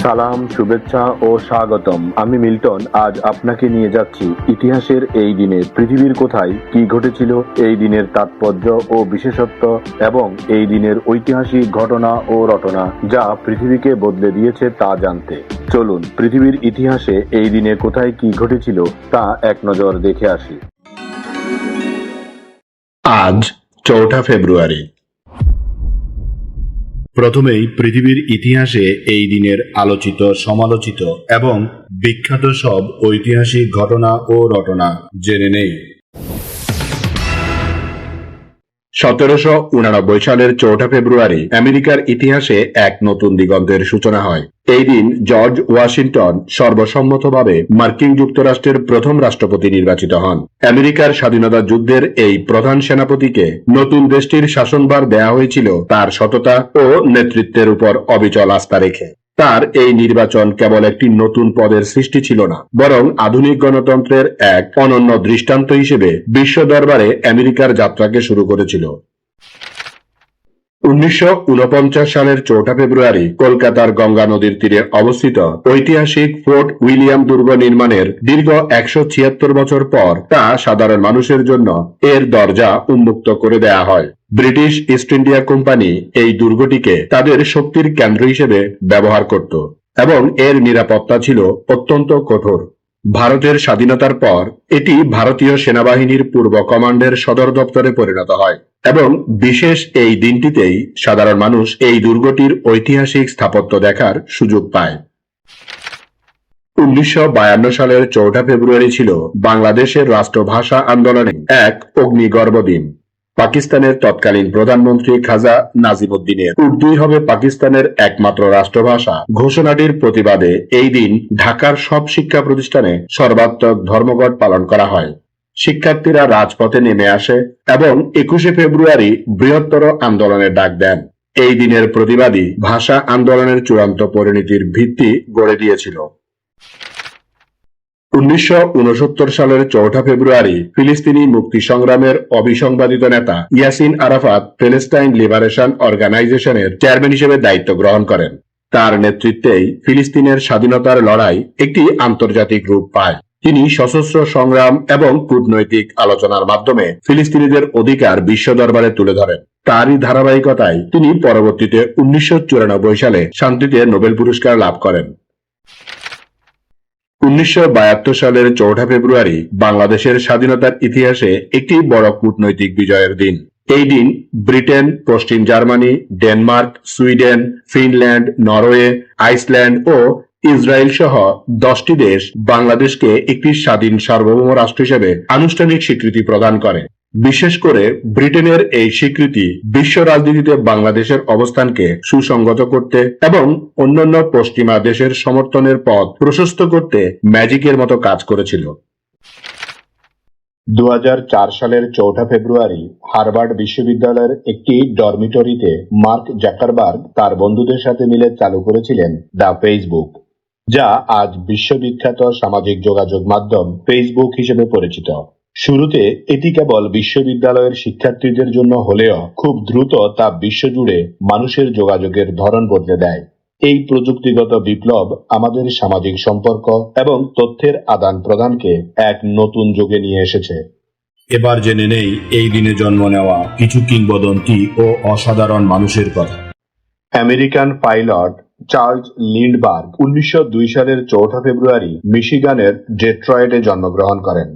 সালাম, শুভেচ্ছা ও স্বাগতম। আমি মিল্টন। আজ আপনাকে নিয়ে যাচ্ছি ইতিহাসের এই দিনে পৃথিবীর কোথায় কি ঘটেছিল, এই দিনের তাৎপর্য ও বিশেষত্ব এবং এই দিনের ঐতিহাসিক ঘটনা ও রটনা যা পৃথিবীকে বদলে দিয়েছে তা জানতে। চলুন পৃথিবীর ইতিহাসে এই দিনে কোথায় কি ঘটেছিল তা এক নজর দেখে আসি। আজ 4 ফেব্রুয়ারি। প্রথমেই পৃথিবীর ইতিহাসে এই দিনের আলোচিত, সমালোচিত এবং বিখ্যাত সব ঐতিহাসিক ঘটনা ও রটনা জেনে নেই। 1789 সালের 4 ফেব্রুয়ারি আমেরিকার ইতিহাসে এক নতুন দিগন্তের সূচনা হয়। এই দিন জর্জ ওয়াশিংটন সর্বসম্মতভাবে মার্কিন যুক্তরাষ্ট্রের প্রথম রাষ্ট্রপতি নির্বাচিত হন। আমেরিকার স্বাধীনতা যুদ্ধের এই প্রধান সেনাপতিকে নতুন দেশটির শাসনভার দেয়া হয়েছিল তার সততা ও নেতৃত্বের উপর অবিচল আস্থা রেখে। তার এই নির্বাচন কেবল একটি নতুন পদের সৃষ্টি ছিল না, বরং আধুনিক গণতন্ত্রের এক অনন্য দৃষ্টান্ত হিসেবে বিশ্ব দরবারে আমেরিকার যাত্রাকে শুরু করেছিল। 1949 সালের 4 ফেব্রুয়ারি কলকাতার গঙ্গা নদীর তীরে অবস্থিত ঐতিহাসিক ফোর্ট উইলিয়াম দুর্গ নির্মাণের দীর্ঘ 176 বছর পর তা সাধারণ মানুষের জন্য এর দরজা উন্মুক্ত করে দেয়া হয়। ব্রিটিশ ইস্ট ইন্ডিয়া কোম্পানি এই দুর্গটিকে তাদের শক্তির কেন্দ্র হিসেবে ব্যবহার করত এবং এর নিরাপত্তা ছিল অত্যন্ত কঠোর। ভারতের স্বাধীনতার পর এটি ভারতীয় সেনাবাহিনীর পূর্ব কমান্ডের সদর দপ্তরে পরিণত হয় এবং বিশেষ এই দিনটিতেই সাধারণ মানুষ এই দুর্গটির ঐতিহাসিক স্থাপত্য দেখার সুযোগ পায়। 1952 সালের 4 ফেব্রুয়ারি ছিল বাংলাদেশের রাষ্ট্রভাষা আন্দোলনে এক অগ্নিগর্ভ দিন। পাকিস্তানের তৎকালীন প্রধানমন্ত্রী খাজা নাজিমুদ্দিনের উর্দুই হবে পাকিস্তানের একমাত্র রাষ্ট্রভাষা ঘোষণাটির প্রতিবাদে এই দিন ঢাকার সব শিক্ষা প্রতিষ্ঠানে সর্বাত্মক ধর্মঘট পালন করা হয়। শিক্ষার্থীরা রাজপথে নেমে আসে এবং 21 ফেব্রুয়ারি বৃহত্তর আন্দোলনের ডাক দেন। এই দিনের প্রতিবাদী ভাষা আন্দোলনের চূড়ান্ত পরিণতির ভিত্তি গড়ে দিয়েছিল। 1969 সালের 4 ফেব্রুয়ারি ফিলিস্তিনি মুক্তি সংগ্রামের অবিসংবাদিত নেতা ইয়াসিন আরাফাত প্যালেস্টাইন লিবারেশন অর্গানাইজেশনের চেয়ারম্যান হিসেবে দায়িত্ব গ্রহণ করেন। তার নেতৃত্বেই ফিলিস্তিনের স্বাধীনতার লড়াই একটি আন্তর্জাতিক রূপ পায়। তিনি সশস্ত্র সংগ্রাম এবং কূটনৈতিক আলোচনার মাধ্যমে ফিলিস্তিনিদের অধিকার বিশ্ব দরবারে তুলে ধরেন। তারই ধারাবাহিকতায় তিনি পরবর্তীতে 1994 সালে শান্তিতে নোবেল পুরস্কার লাভ করেন। 1972 সালের 4 ফেব্রুয়ারি বাংলাদেশের স্বাধীনতার ইতিহাসে একটি বড় কূটনৈতিক বিজয়ের দিন। এই দিন ব্রিটেন, পশ্চিম Germany, Denmark, Sweden, Finland, Norway, Iceland ও ইসরায়েল সহ 10টি দেশ বাংলাদেশকে একটি স্বাধীন সার্বভৌম রাষ্ট্র হিসেবে আনুষ্ঠানিক স্বীকৃতি প্রদান করে। বিশেষ করে ব্রিটেনের এই স্বীকৃতি বিশ্ব রাজনীতিতে বাংলাদেশের অবস্থানকে সুসংগত করতে এবং অন্যান্য পশ্চিমা দেশের সমর্থনের পথ প্রশস্ত করতে ম্যাজিকের মতো কাজ করেছিল। 2004 সালের 4 ফেব্রুয়ারি হার্ভার্ড বিশ্ববিদ্যালয়ের একটি ডরমিটরিতে মার্ক জাকারবার্গ তার বন্ধুদের সাথে মিলে চালু করেছিলেন দ্য ফেসবুক, যা আজ বিশ্ববিখ্যাত সামাজিক যোগাযোগ মাধ্যম ফেসবুক হিসেবে পরিচিত। শুরুতে এটি কেবল বিশ্ববিদ্যালয়ের শিক্ষার্থীদের জন্য হলেও খুব দ্রুত তা বিশ্বজুড়ে মানুষের যোগাযোগের ধরন বদলে দেয়। এই প্রযুক্তিগত বিপ্লব আমাদের সামাজিক সম্পর্ক এবং তথ্যের আদান প্রদানকে এক নতুন যুগে নিয়ে এসেছে। এবার জেনে নেই এই দিনে জন্ম নেওয়া কিছু কিংবদন্তি ও অসাধারণ মানুষের কথা। আমেরিকান পাইলট চার্লস লিন্ডবার্গ 1902 সালের 4 ফেব্রুয়ারি মিশিগানের ডেট্রয়েটে জন্মগ্রহণ করেন।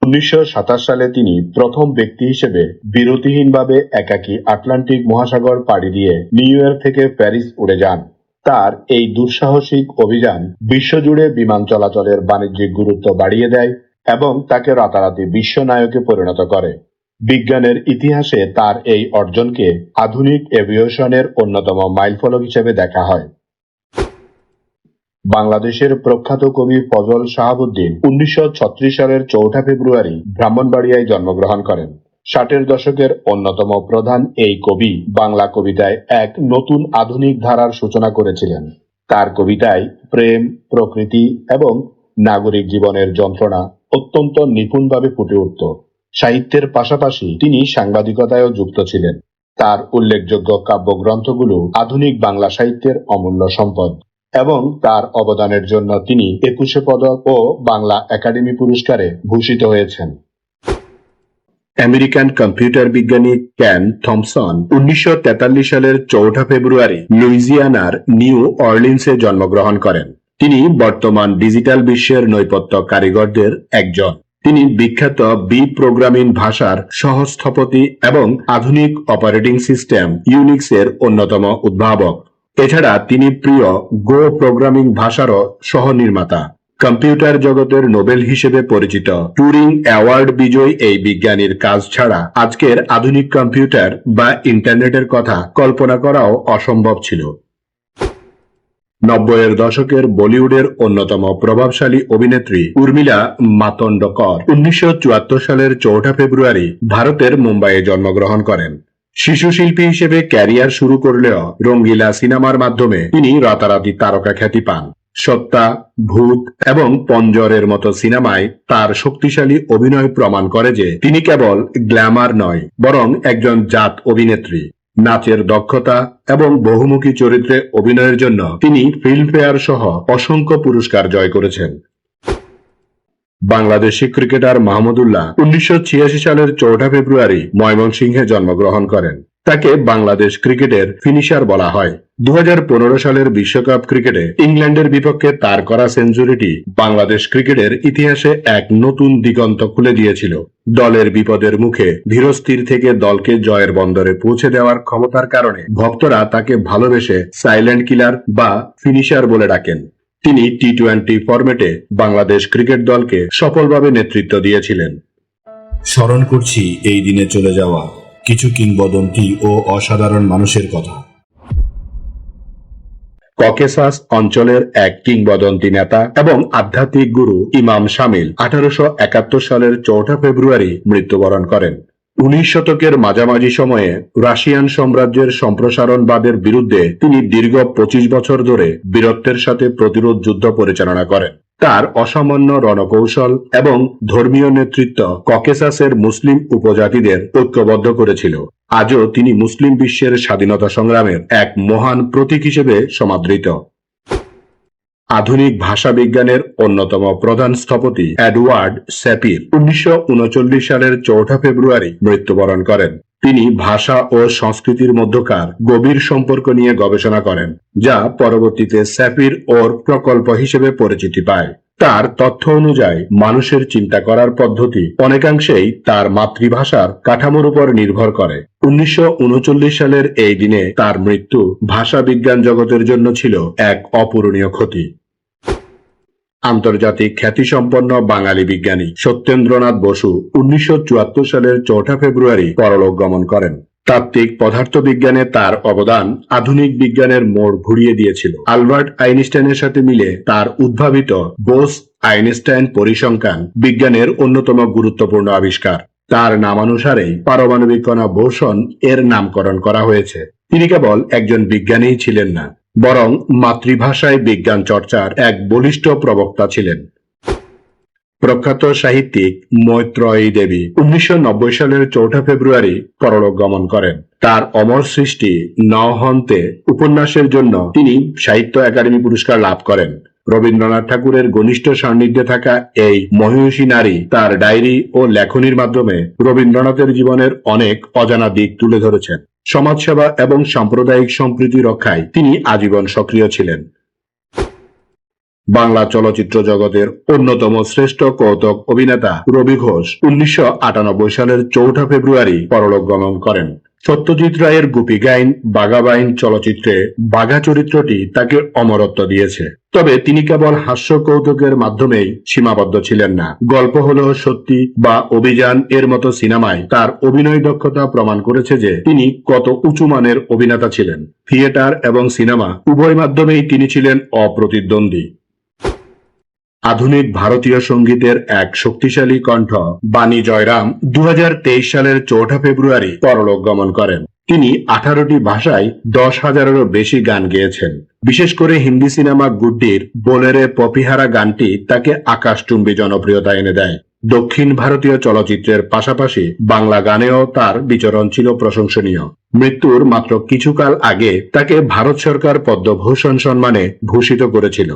1927 সালে তিনি প্রথম ব্যক্তি হিসেবে বিরতিহীনভাবে একাকী আটলান্টিক মহাসাগর পাড়ি দিয়ে নিউ ইয়র্ক থেকে প্যারিস উড়ে যান। তার এই দুঃসাহসিক অভিযান বিশ্বজুড়ে বিমান চলাচলের বাণিজ্যিক গুরুত্ব বাড়িয়ে দেয় এবং তাকে রাতারাতি বিশ্ব নায়কে পরিণত করে। বিজ্ঞানের ইতিহাসে তার এই অর্জনকে আধুনিক এভিয়েশনের অন্যতম মাইলফলক হিসেবে দেখা হয়। বাংলাদেশের প্রখ্যাত কবি ফজল শাহাবুদ্দিন 1936 সালের 4 ফেব্রুয়ারি ব্রাহ্মণবাড়িয়ায় জন্মগ্রহণ করেন। 60-এর দশকের অন্যতম প্রধান এই কবি বাংলা কবিতায় এক নতুন আধুনিক ধারার সূচনা করেছিলেন। তার কবিতায় প্রেম, প্রকৃতি এবং নাগরিক জীবনের যন্ত্রণা অত্যন্ত নিপুণভাবে ফুটে উঠত। সাহিত্যের পাশাপাশি তিনি সাংবাদিকতায়ও যুক্ত ছিলেন। তার উল্লেখযোগ্য কাব্যগ্রন্থগুলো আধুনিক বাংলা সাহিত্যের অমূল্য সম্পদ। এবং তার অবদানের জন্য তিনি 21 পদক ও বাংলা একাডেমি পুরস্কারে ভূষিত হয়েছেন। আমেরিকান কম্পিউটার বিজ্ঞানী কেন থমসন 1943 সালের 4 ফেব্রুয়ারি লুইজিয়ানার নিউ অর্লিন্সে জন্মগ্রহণ করেন। তিনি বর্তমান ডিজিটাল বিশ্বের নৈপথ্য কারিগরদের একজন। তিনি বিখ্যাত বি প্রোগ্রামিং ভাষার সহস্থপতি এবং আধুনিক অপারেটিং সিস্টেম ইউনিক্সের অন্যতম উদ্ভাবক। এছাড়া তিনি প্রিয় গো প্রোগ্রামিং ভাষারও সহ-নির্মাতা। কম্পিউটার জগতের নোবেল হিসেবে পরিচিত টুরিং অ্যাওয়ার্ড বিজয়ী এই বিজ্ঞানীর কাজ ছাড়া আজকের আধুনিক কম্পিউটার বা ইন্টারনেটের কথা কল্পনা করাও অসম্ভব ছিল। 90-এর দশকের বলিউডের অন্যতম প্রভাবশালী অভিনেত্রী উর্মিলা মাতোন্ডকর 1974 সালের 4 ফেব্রুয়ারি ভারতের মুম্বাইয়ে জন্মগ্রহণ করেন। শিশু শিল্পী হিসেবে ক্যারিয়ার শুরু করলেও রঙ্গিলা সিনেমার মাধ্যমে তিনি রাতারাতি তারকা খ্যাতি পান। সত্তা, ভূত এবং পঞ্জরের মতো সিনেমায় তার শক্তিশালী অভিনয় প্রমাণ করে যে তিনি কেবল গ্ল্যামার নয়, বরং একজন জাত অভিনেত্রী। নাচের দক্ষতা এবং বহুমুখী চরিত্রে অভিনয়ের জন্য তিনি ফিল্মফেয়ার সহ অসংখ্য পুরস্কার জয় করেছেন। বাংলাদেশি ক্রিকেটার মাহমুদুল্লাহ 1986 সালের 4 ফেব্রুয়ারি ময়মনসিংহে জন্মগ্রহণ করেন। তাকে বাংলাদেশ ক্রিকেটের ফিনিশার বলা হয়। 2015 সালের বিশ্বকাপ ক্রিকেটে ইংল্যান্ডের বিপক্ষে তার করা সেঞ্চুরিটি বাংলাদেশ ক্রিকেটের ইতিহাসে এক নতুন দিগন্ত খুলে দিয়েছিল। দলের বিপদের মুখে ধীরস্থির থেকে দলকে জয়ের বন্দরে পৌঁছে দেওয়ার ক্ষমতার কারণে ভক্তরা তাকে ভালোবেসে সাইলেন্ট কিলার বা ফিনিশার বলে ডাকেন। তিনি টি-20 ফরম্যাটে বাংলাদেশ ক্রিকেট দলকে সফলভাবে নেতৃত্ব দিয়েছিলেন। স্মরণ করছি এই দিনে চলে যাওয়া কিছু কিংবদন্তি ও অসাধারণ মানুষের কথা। ককেসাস অঞ্চলের এক কিংবদন্তি নেতা এবং আধ্যাত্মিক গুরু ইমাম শামিল 1871 সালের 4 ফেব্রুয়ারি মৃত্যুবরণ করেন। 19 শতকের মাঝামাঝি সময়ে রাশিয়ান সাম্রাজ্যের সম্প্রসারণবাদের বিরুদ্ধে তিনি দীর্ঘ 25 বছর ধরে বীরত্বের সাথে প্রতিরোধ যুদ্ধ পরিচালনা করেন। তার অসামান্য রণকৌশল এবং ধর্মীয় নেতৃত্ব ককেসাসের মুসলিম উপজাতিদের ঐক্যবদ্ধ করেছিল। আজও তিনি মুসলিম বিশ্বের স্বাধীনতা সংগ্রামের এক মহান প্রতীক হিসেবে সমাদৃত। আধুনিক ভাষা বিজ্ঞানের অন্যতম প্রধান স্থপতি এডওয়ার্ড স্যাপির 1939 সালের 4 ফেব্রুয়ারি মৃত্যুবরণ করেন। তিনি ভাষা ও সংস্কৃতির মধ্যকার গভীর সম্পর্ক নিয়ে গবেষণা করেন, যা পরবর্তীতে স্যাপির ওর প্রকল্প হিসেবে পরিচিতি পায়। তার তথ্য অনুযায়ী মানুষের চিন্তা করার পদ্ধতি অনেকাংশেই তার মাতৃভাষার কাঠামোর উপর নির্ভর করে। 1939 সালের এই দিনে তার মৃত্যু ভাষা বিজ্ঞান জগতের জন্য ছিল এক অপূরণীয় ক্ষতি। আন্তর্জাতিক খ্যাতিসম্পন্ন বাঙালি বিজ্ঞানী সত্যেন্দ্রনাথ বসু 1974 সালের 4 ফেব্রুয়ারি পরলোক গমন করেন। তাত্ত্বিক পদার্থবিজ্ঞানে তার অবদান আধুনিক বিজ্ঞানের মোড় ঘুরিয়ে দিয়েছিল। আলবার্ট আইনস্টাইনের সাথে মিলে তার উদ্ভাবিত বোস-আইনস্টাইন পরিসংখ্যান বিজ্ঞানের অন্যতম গুরুত্বপূর্ণ আবিষ্কার। তার নামানুসারেই পারমাণবিক কণা বোসন এর নামকরণ করা হয়েছে। তিনি কেবল একজন বিজ্ঞানীই ছিলেন না, বরং মাতৃভাষায় বিজ্ঞান চর্চার এক বলিষ্ঠ প্রবক্তা ছিলেন। প্রখ্যাত সাহিত্যিক মৈত্রেয়ী দেবী 1990 সালের 4 ফেব্রুয়ারি পরলোক গমন করেন। তার অমর সৃষ্টি নহন্তে উপন্যাসের জন্য তিনি সাহিত্য একাডেমি পুরস্কার লাভ করেন। রবীন্দ্রনাথ ঠাকুরের ঘনিষ্ঠ সান্নিধ্যে থাকা এই মহিষী নারী তার ডায়েরি ও লেখনীর মাধ্যমে রবীন্দ্রনাথের জীবনের অনেক অজানা দিক তুলে ধরেছেন। সমাজসেবা এবং সাম্প্রদায়িক সম্প্রীতি রক্ষায় তিনি আজীবন সক্রিয় ছিলেন। বাংলা চলচ্চিত্র জগতের অন্যতম শ্রেষ্ঠ কৌতুক অভিনেতা রবি ঘোষ 1998 সালের 4 ফেব্রুয়ারি পরলোক গমন করেন। সত্যজিৎ রায়ের গুপি গাইন বাঘাবাইন চলচ্চিত্রে বাঘা চরিত্রটি তাকে অমরত্ব দিয়েছে। তবে তিনি কেবল হাস্য কৌতুকের মাধ্যমেই সীমাবদ্ধ ছিলেন না। গল্প হলো সত্যি বা অভিযান এর মতো সিনেমায় তার অভিনয় দক্ষতা প্রমাণ করেছে যে তিনি কত উঁচু মানের অভিনেতা ছিলেন। থিয়েটার এবং সিনেমা উভয় মাধ্যমেই তিনি ছিলেন অপ্রতিদ্বন্দ্বী। আধুনিক ভারতীয় সঙ্গীতের এক শক্তিশালী কণ্ঠ বাণী জয়রাম 2023 সালের 4 ফেব্রুয়ারি পরলোক গমন করেন। তিনি 18টি ভাষায় 10,000-এরও বেশি গান গেয়েছেন। বিশেষ করে হিন্দি সিনেমা গুড্ডির বোলেরে পপিহারা গানটি তাকে আকাশচুম্বী জনপ্রিয়তা এনে দেয়। দক্ষিণ ভারতীয় চলচ্চিত্রের পাশাপাশি বাংলা গানেও তার বিচরণ ছিল প্রশংসনীয়। মৃত্যুর মাত্র কিছুকাল আগে তাকে ভারত সরকার পদ্মভূষণ সম্মানে ভূষিত করেছিল।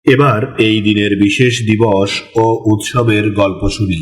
এবার এই দিনের বিশেষ দিবস ও উৎসবের গল্প শুনি।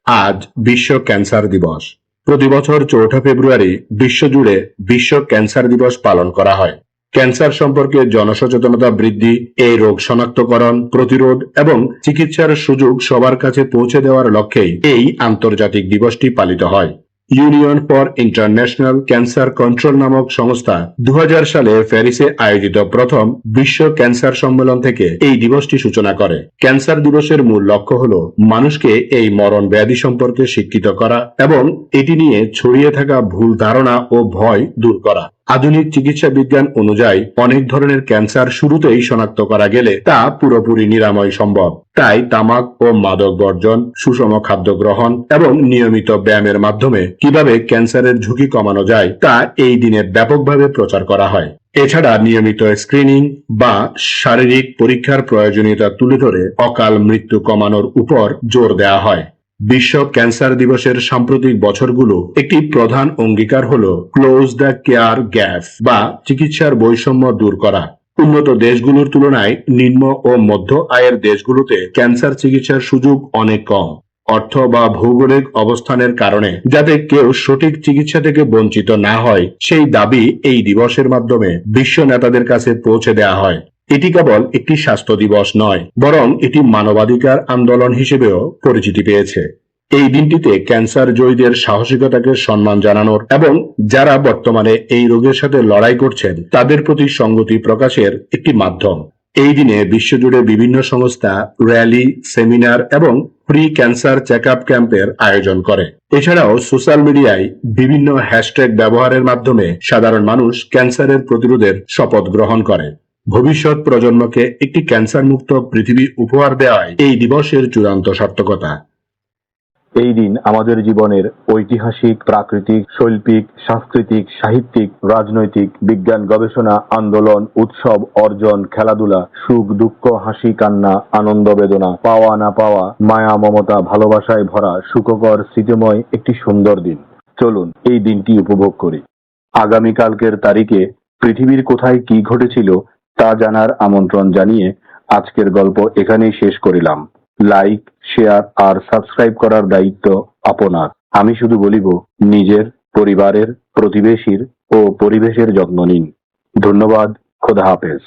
আজ বিশ্ব ক্যান্সার দিবস। প্রতি বছর 4 ফেব্রুয়ারি বিশ্বজুড়ে বিশ্ব ক্যান্সার দিবস পালন করা হয়। ক্যান্সার সম্পর্কে জনসচেতনতা বৃদ্ধি, এই রোগ শনাক্তকরণ, প্রতিরোধ এবং চিকিৎসার সুযোগ সবার কাছে পৌঁছে দেওয়ার লক্ষ্যেই এই আন্তর্জাতিক দিবসটি পালিত হয়। Union for international cancer control নামক সংস্থা 2000 সালে প্যারিসে আয়োজিত প্রথম বিশ্ব ক্যান্সার সম্মেলন থেকে এই দিবসটি সূচনা করে। ক্যান্সার দিবসের মূল লক্ষ্য হল মানুষকে এই মরণ ব্যাধি সম্পর্কে শিক্ষিত করা এবং এটি নিয়ে ছড়িয়ে থাকা ভুল ধারণা ও ভয় দূর করা। আধুনিক চিকিৎসা বিজ্ঞান অনুযায়ী অনেক ধরনের ক্যান্সার শুরুতেই শনাক্ত করা গেলে তা পুরোপুরি নিরাময় সম্ভব। তাই তামাক ও মাদক বর্জন, সুষম খাদ্য গ্রহণ এবং নিয়মিত ব্যায়ামের মাধ্যমে কিভাবে ক্যান্সারের ঝুঁকি কমানো যায় তা এই দিনে ব্যাপকভাবে প্রচার করা হয়। এছাড়া নিয়মিত স্ক্রিনিং বা শারীরিক পরীক্ষার প্রয়োজনীয়তা তুলে ধরে অকাল মৃত্যু কমানোর উপর জোর দেওয়া হয়। বিশ্ব ক্যান্সার দিবসের সাম্প্রতিক বছরগুলো একটি প্রধান অঙ্গীকার হল ক্লোজ দ্য কেয়ার গ্যাপ বা চিকিৎসার বৈষম্য দূর করা। উন্নত দেশগুলোর তুলনায় নিম্ন ও মধ্য আয়ের দেশগুলোতে ক্যান্সার চিকিৎসার সুযোগ অনেক কম। অর্থ বা ভৌগোলিক অবস্থানের কারণে যাতে কেউ সঠিক চিকিৎসা থেকে বঞ্চিত না হয় সেই দাবি এই দিবসের মাধ্যমে বিশ্ব নেতাদের কাছে পৌঁছে দেওয়া হয়। এটি কেবল একটি স্বাস্থ্য দিবস নয়, বরং এটি মানবাধিকার আন্দোলন হিসেবেও পরিচিতি পেয়েছে। এই দিনটিতে ক্যান্সার জয়ীদের সাহসিকতাকে সম্মান জানানোর এবং যারা বর্তমানে এই রোগের সাথে লড়াই করছেন তাদের প্রতি সংগতি প্রকাশের একটি মাধ্যম। এই দিনে বিশ্বজুড়ে বিভিন্ন সংস্থা র্যালি, সেমিনার এবং ফ্রি ক্যান্সার চেকআপ ক্যাম্পের আয়োজন করে। এছাড়াও সোশ্যাল মিডিয়ায় বিভিন্ন হ্যাশট্যাগ ব্যবহারের মাধ্যমে সাধারণ মানুষ ক্যান্সারের প্রতিরোধের শপথ গ্রহণ করে। ভবিষ্যৎ প্রজন্মকে একটি ক্যান্সার মুক্ত পৃথিবী উপহার দেওয়াই এই দিবসের চূড়ান্ত সার্থকতা। এই দিন আমাদের জীবনের ঐতিহাসিক, প্রাকৃতিক, শৈল্পিক, সাংস্কৃতিক, সাহিত্যিক, রাজনৈতিক, বিজ্ঞান, গবেষণা, আন্দোলন, উৎসব, অর্জন, খেলাধুলা, সুখ দুঃখ, হাসি কান্না, আনন্দ বেদনা, পাওয়া না পাওয়া, মায়া মমতা, ভালোবাসায় ভরা সুখকর স্মৃতিময় একটি সুন্দর দিন। চলুন এই দিনটি উপভোগ করি। আগামীকালকের তারিখে পৃথিবীর কোথায় কি ঘটেছিল তা জানার আমন্ত্রণ জানিয়ে আজকের গল্প এখানেই শেষ করিলাম। লাইক, শেয়ার আর সাবস্ক্রাইব করার দায়িত্ব আপনার। আমি শুধু বলিব, নিজের, পরিবারের, প্রতিবেশীর ও পরিবেশের যত্ন নিন। ধন্যবাদ। খোদা হাফেজ।